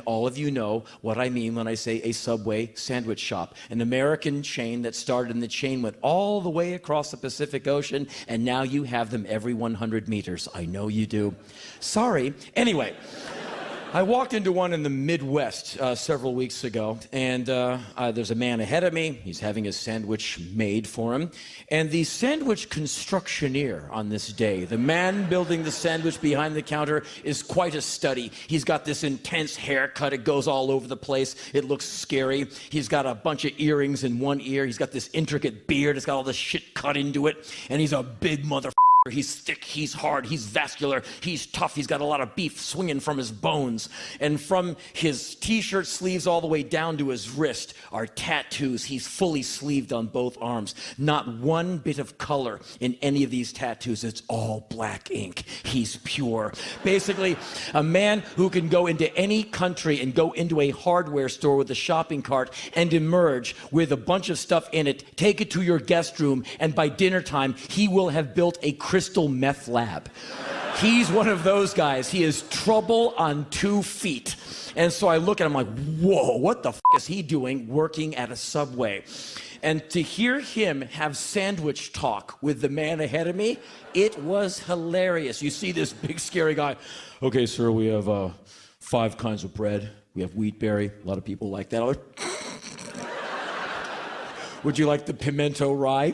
All of you know what I mean when I say a Subway sandwich shop, an American chain that started, and the chain went all the way across the Pacific Ocean, and now you have them every 100 meters. I know you do. Sorry. Anyway, I walked into one in the Midwest several weeks ago, and there's a man ahead of me. He's having his sandwich made for him. And the sandwich constructioneer on this day, the man building the sandwich behind the counter, is quite a study. He's got this intense haircut. It goes all over the place. It looks scary. He's got a bunch of earrings in one ear. He's got this intricate beard. It's got all this shit cut into it. And he's a big motherfucker. He's thick, he's hard, he's vascular, he's tough, he's got a lot of beef swinging from his bones. And from his t-shirt sleeves all the way down to his wrist are tattoos. He's fully sleeved on both arms. Not one bit of color in any of these tattoos. It's all black ink. He's pure. Basically, a man who can go into any country and go into a hardware store with a shopping cart and emerge with a bunch of stuff in it, take it to your guest room, and by dinner time, he will have built a crystal meth lab. He's one of those guys. He is trouble on 2 feet. And so I look at him like, whoa, what the is he doing working at a Subway? And to hear him have sandwich talk with the man ahead of me, it was hilarious. You see this big scary guy. Okay, sir, we have 5 kinds of bread. We have wheat berry. A lot of people like that. Would you like the pimento rye?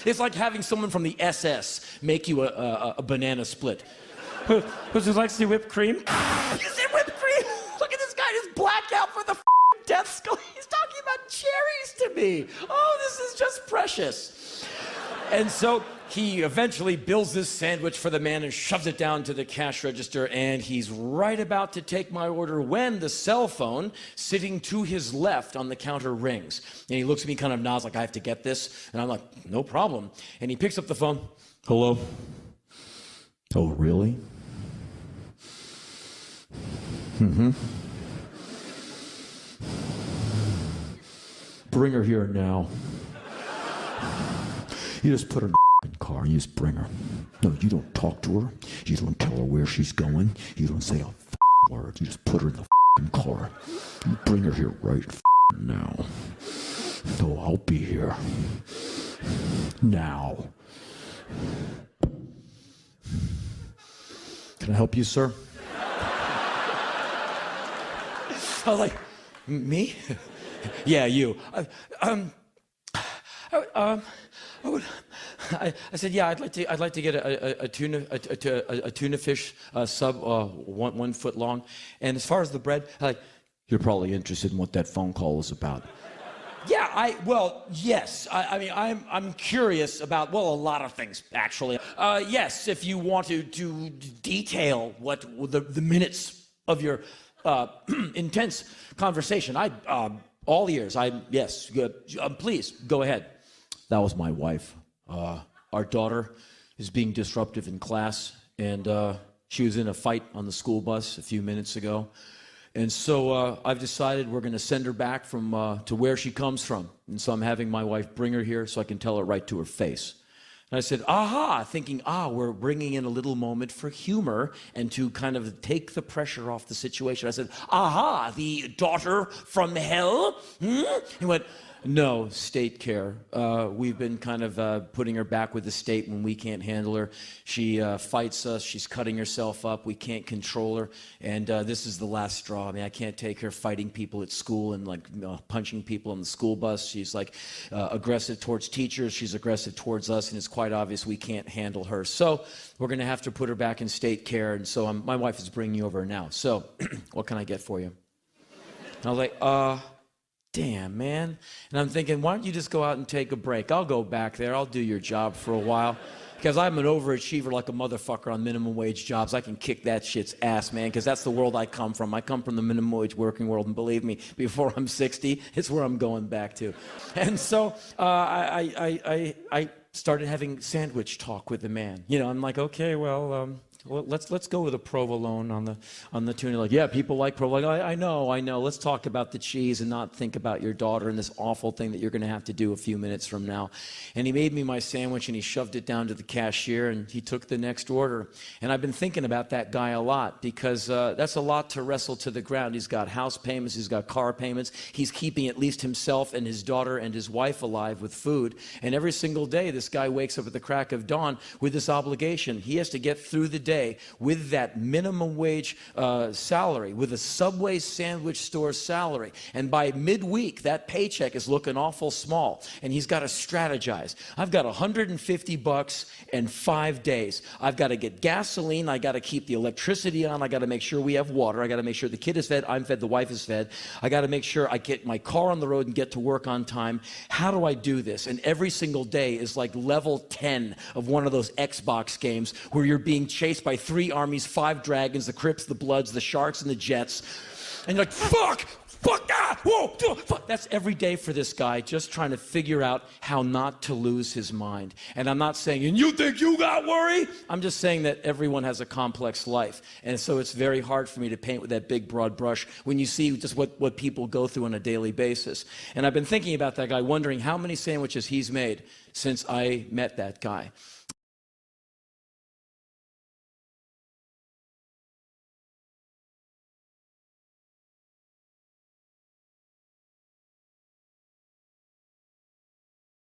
It's like having someone from the SS make you a banana split. Would you like some whipped cream? You said whipped cream? Look at this guy, just blacked out for the death skull. He's talking about cherries to me. Oh, this is just precious. And so he eventually builds this sandwich for the man and shoves it down to the cash register, and he's right about to take my order when the cell phone sitting to his left on the counter rings. And he looks at me, kind of nods like, I have to get this. And I'm like, no problem. And he picks up the phone. Hello? Oh, really? Mm-hmm. Bring her here now. You just put her in the car and you just bring her. No, you don't talk to her. You don't tell her where she's going. You don't say a word. You just put her in the car. You bring her here right now. Oh, I'll be here. Now. Can I help you, sir? I was like, me? Yeah, you. I said, yeah, I'd like to get a tuna fish sub 1 foot long. And as far as the bread, you're probably interested in what that phone call is about. Yeah, yes. I mean, I'm curious about, a lot of things, actually. Yes, if you want to detail what the minutes of your intense conversation, all ears. Yes, good. Please, go ahead. That was my wife. Our daughter is being disruptive in class, and she was in a fight on the school bus a few minutes ago. And so I've decided we're going to send her back to where she comes from. And so I'm having my wife bring her here so I can tell her right to her face. And I said, aha, thinking, we're bringing in a little moment for humor and to kind of take the pressure off the situation. I said, aha, the daughter from hell? He went, no, state care. We've been kind of putting her back with the state when we can't handle her. She fights us. She's cutting herself up. We can't control her. And this is the last straw. I mean, I can't take her fighting people at school and punching people on the school bus. She's aggressive towards teachers. She's aggressive towards us. And it's quite obvious we can't handle her. So we're going to have to put her back in state care. And so my wife is bringing you over now. So what can I get for you? And I was like, damn, man. And I'm thinking, why don't you just go out and take a break? I'll go back there. I'll do your job for a while. Because I'm an overachiever like a motherfucker on minimum wage jobs. I can kick that shit's ass, man, because that's the world I come from. I come from the minimum wage working world, and believe me, before I'm 60, it's where I'm going back to. And so I started having sandwich talk with the man. I'm like, okay, Well, let's go with a provolone on the tuna. Like, yeah, people like provolone. I know. Let's talk about the cheese and not think about your daughter and this awful thing that you're going to have to do a few minutes from now. And he made me my sandwich and he shoved it down to the cashier and he took the next order. And I've been thinking about that guy a lot because that's a lot to wrestle to the ground. He's got house payments, he's got car payments. He's keeping at least himself and his daughter and his wife alive with food. And every single day, this guy wakes up at the crack of dawn with this obligation. He has to get through the day with that minimum wage salary, with a Subway sandwich store salary. And by midweek, that paycheck is looking awful small. And he's got to strategize. I've got $150 and 5 days. I've got to get gasoline. I got to keep the electricity on. I got to make sure we have water. I got to make sure the kid is fed. I'm fed. The wife is fed. I got to make sure I get my car on the road and get to work on time. How do I do this? And every single day is like level 10 of one of those Xbox games where you're being chased by 3 armies, 5 dragons, the Crips, the Bloods, the Sharks, and the Jets. And you're like, fuck, whoa, fuck. That's every day for this guy, just trying to figure out how not to lose his mind. And I'm not saying, and you think you got worry? I'm just saying that everyone has a complex life. And so it's very hard for me to paint with that big, broad brush when you see just what people go through on a daily basis. And I've been thinking about that guy, wondering how many sandwiches he's made since I met that guy.